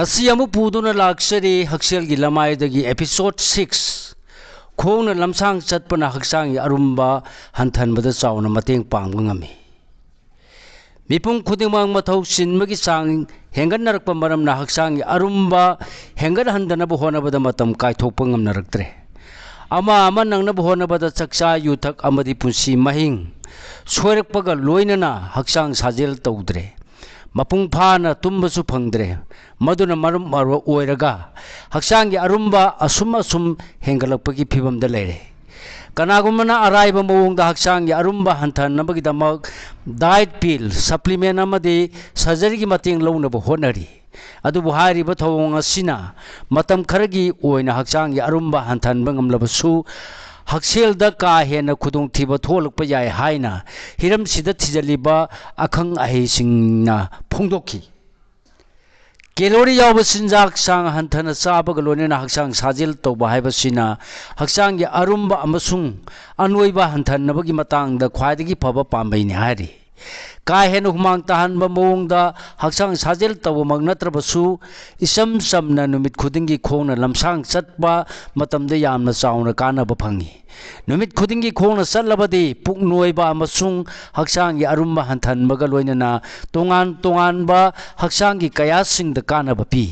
पुदुना लाक्सरी हक्सेलगी लमायदगी episode 6 खोंगना लमसांग चटपना हक्सांगी अरुम्बा हंथनबदा चावना मतेंग पांगबा ngami मिपुंग खुदिंगमांग मथौ सिनबगी चांग हेंगनरकपा मरमना हक्सांगी अरुम्बा हेंगन हंदनबा होनबदा मतम कायथोकपा ngamnaraktre ama नंगनबा होनबदा चक्चा युथक अमदि पुंसी महिंग सोरकपगा लोइनना हक्सांग Sajel तौद्रे मपुंग फाना तुम्बसु फंगद्रे मदुना मरम मरवा ओइरगा हक्सांगी अरुम्बा असुम हेंगलकपगी फिबमदा लेरे कनागुमना अराइबा मवोंगदा हक्सांगी अरुम्बा हंथनबगीदमक डाइट पिल सप्लीमेंट अमदि सर्जरीगी मतेंग लौनबा होनरी अदुबु हारिबा थवोंग असिना मतम खरगी ओइना हक्सांगी अरुम्बा हंथनबा ngamlabsu हक्सेलदा का हेना खुदोंग थीबा थोलकपा याय हाइना हिरम सिदा थिजलिबा अखंग अहेसिंगना फोंदोखी कैलोरी यावबा चिंजाक सांग हंथना चाबगा लोइनना हक्सांग साजेल तौबा हाइबसिना हक्सांगी अरुम्बा अमसुंग अनोइबा हंथनबगी मतांगदा ख्वाइदगी फबा पांबैनि हारि का हेन हुमांग ताहनबा मवोंगदा हक्सांग साजेल तौबमक नत्रबसु इसम समना नुमित खुदिंगी खोंगना लमसांग चटपा मतमदा यामना चावना कानबा फंगी नुमित खुदिंगी खोंगना चटलबदी पुक नोइबा अमसुंग हक्सांगी अरुम्बा हंथनबगा लोइनना तोंगान तोंगानबा हक्सांगी कयासिंगदा कानबा पी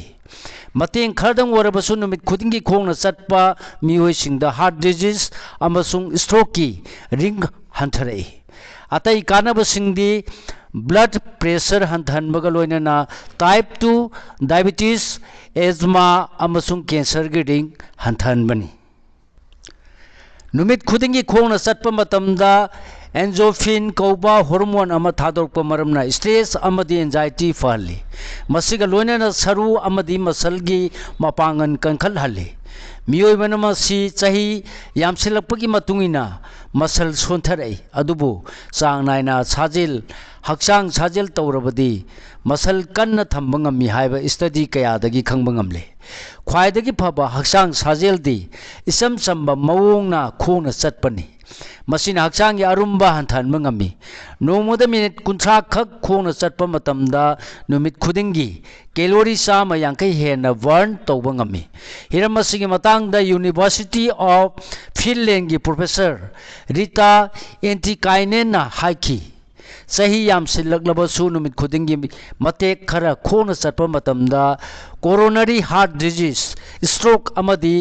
मतेंग खरदंग वरबसु नुमित खुदिंगी खोंगना चटपा मियोइसिंगदा हार्ट डिजीज अमसुंग स्ट्रोक की रिंग हंथरई अतई कानबसिंगदी ब्लड प्रेशर हंथनबगा लोइनना टाइप 2 डायबिटीज एजमा अमसुंग कैंसर की रिंग हंथनबनी नुमित खुदिंगी खोंगना चटपा मतमदा एंजोफिन कौबा हार्मोन अमा थादोरपा मरमना स्ट्रेस अमदि एंजाइटी फहली मसिगा लोइनना सरू अमदि मसलगी मपांगन कंखलहली मियोइबना मसी चाही यामसिलकपगी मतुंगिना मसल सोंथरई अदुबु चांग नायना साजेल हक्सांग साजेल तौरबदी मसल कन्न थंबा ngami हाइबा स्टडी कयादगी खंबा ngamle ख्वाइदगी फबा हक्सांग साजेलदी इसम चंबा मवोंगना खोंगना चटपनी मसिना हक्सांगी अरुम्बा हंथनबा ngami नोंमदा मिनिट 30 खक खोंगना चटपा मतमदा नुमित खुदिंगी कैलोरी चामा यांकई हेना बर्न तौबा ngami हिरम मसिगी मतांगदा यूनिवर्सिटी ऑफ फिनलैंड की प्रोफेसर रीता एंटिकाइनेना हाइकी सही यामसिलकलबसु नुमित खुदिंगी मतेक खरा खोंगना चटपा मतमदा कोरोनरी हार्ट डिजीज स्ट्रोक अमदि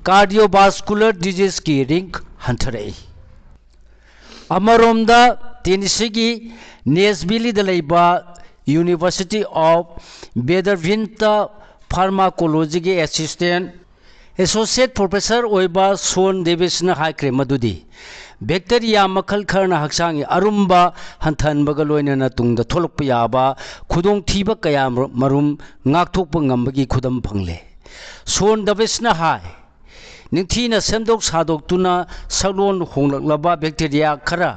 कार्डियोवास्कुलर डिजीज की रिंग हंथरई अमरोमदा टेनिसी नेशविलीदा लेबा यूनिवर्सिटी ऑफ वेदरविंटा फार्माकोलॉजी की असिस्टेंट एसोसिएट प्रोफेसर ओइबा सोन डेविसना हाइक्रे मदुदी बैक्टीरिया मखल खरना हक्सांगी अरुम्बा हंथनबगा लोइनना तुंगदा थोलकपा याबा खुदोंग थीबा कया मरुम ngakthokpa ngambagi khudam phangle सोन डेविसना हाय निंथीना सेमदोक सादोक्तुना सगलोन होंगलक्लबा बैक्टीरिया खरा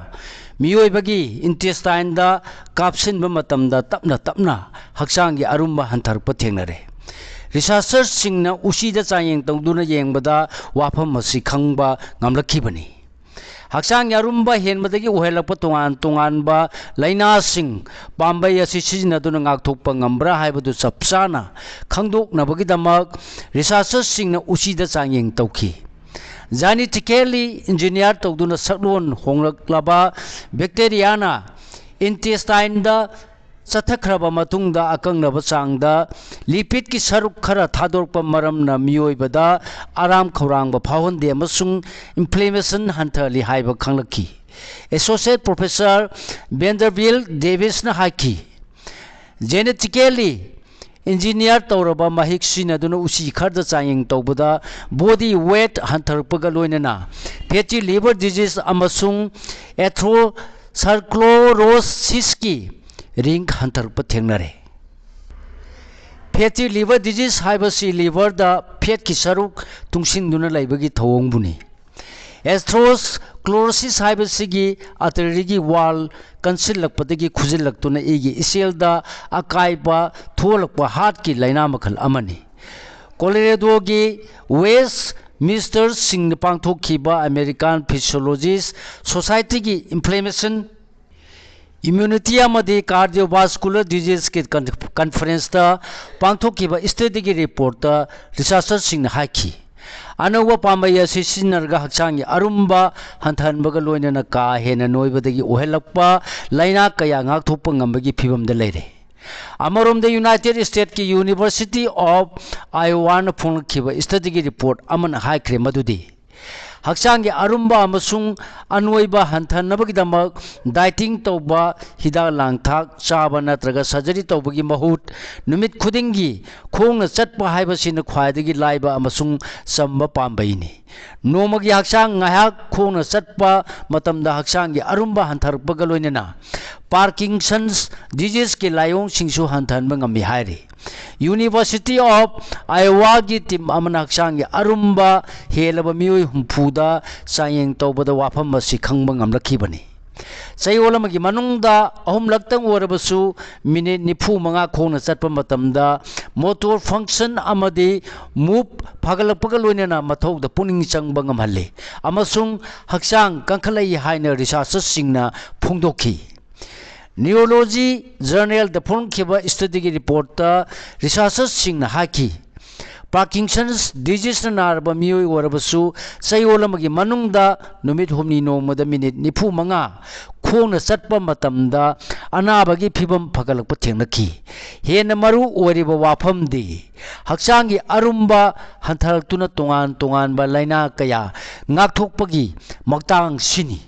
मियोइबगी इंटेस्टाइनदा कापसिनबा मतमदा तपना तपना हक्सांगी अरुम्बा हंथरपा थेंगनरे रिसर्चर्स सिंगना उसीदा चायेंग तौदुना येंगबदा वाफम मसी खंगबा ngamlakibani हक्सांगी अरुम्बा हेनबदगी ओहेलकपा तोंगान तोंगानबा लाइनासिंग पांबई असि सिजिनदुना ngakthokpa ngambra हाइबदु चपचाना खंगदोकनबगीदमक रिसर्चर्स सिंगना उसीदा चायेंग तौखी जेनेटिकली इंजीनियर तौदुना सकलोन होंगलक्लबा बैक्टीरियाना इंटेस्टाइनदा चथखरबा मतुंगदा अकंगनबा चांगदा लिपिड की सरुक खरा थादोरपा मरमना मियोइबदा आराम खौरांगबा फावहनदे अमसुंग इन्फ्लेमेशन हंथरली हाइबा खंगलकी एसोसिएट प्रोफेसर वेंडरबिल्ट डेविसना हाइकी जेनेटिकली इंजीनियर तौरबा महिक सिनदुना उसी खरदा चायेंग तौबदा बॉडी वेट हंथरपगा लोइनना फैटी लिवर डिजीज अमसुंग एथेरोस्क्लेरोसिस की रिंग हंथरपा थेंगनरे फैटी लिवर डिजीज हाइबसी लिवर दा फैट की सरुक तुंगसिंदुना लैबगी थवोंगबुनी एथेरोस्क्लेरोसिस हाइबसीगी आर्टरी वाल कंसिलकपदगी खुजिलक्तुना एगी इसेलदा अकाइबा थोलकपा हार्ट की लाइना मखल अमनी कोलोराडो की वेस्ट मिस्टर सिंह पांगथोखिबा अमेरिकन फिजियोलॉजिस्ट सोसाइटी की इन्फ्लेमेशन इम्यूनिटी अमदी कार्डियोवास्कुलर डिजीज के कॉन्फ्रेंस पांथोखिबा स्टडी की रिपोर्ट रिसर्चर सिंह हाइखी अनौब पांबई असि सिनरगा हक्सांगी अरुंबा हंथनबगा लोइनना का हेना नोइबदगी ओहेलक्पा लाइना कया ngakthokpa ngambagi phibamda leire अमरोमदे यूनाइटेड स्टेट की यूनिवर्सिटी ऑफ आयोवा न फोंखिबा स्टडी की रिपोर्ट अमन हाइख्रे मदुदी हक्सांगी अरुंबा अमसुंग अनोइबा हंथनबगिदमक डाइटिंग तौबा हिदा लांगथाक चाबा नत्रगा सर्जरी तौबगी महुत नुमित खुदिंगी खोंगना चटपा हाइबसिन ख्वाइदगी लाइबा अमसुंग संबा पांबईनी नोमगी हक्सांग ngayak खोंगना चटपा मतमदा हक्सांगी अरुंबा हंथरपगा लोइनना पार्किंसंस डिजीज के लायोंग सिंगसु हंथनबा ngami हाइरे यूनिवर्सिटी ऑफ आयोवा की टीम अमन हक्सांगी अरुंबा हेलब मियोय हुंफुदा सायेंग तौबदा वाफम मसी खंगबा ngamlakibani चयोलमगी मनुंगदा अहुमलक्तंग ओरबसु मिनिट 95 खोंगना चटपा मतमदा मोटर फंक्शन अमदी मूव फागलपगा लोइनना मथौदा पुनिंग चंगबा ngamhalle अमसुंग हक्सांग कंखलै हाइना रिसर्चर्स सिंगना फोंदोखी न्यूरोलॉजी जर्नल द फोंखिबा स्टडी की रिपोर्ट रिसर्चर्स सिंगना हाकी पार्किंसंस डिजीज नारबा मियोय ओरबसु चयोलमगी मनुंगदा नुमित हुमनी नोमदा मिनिट 95 खोंगना चटपा मतमदा अनाबगी फिबम फगलकपा थेंगनखी हेन मरु ओरिबा वाफमदी हक्सांगी अरुंबा हंथरक्तुना तोंगान तोंगानबा लाइना कया ngakthokpagi मक्तांग सिनी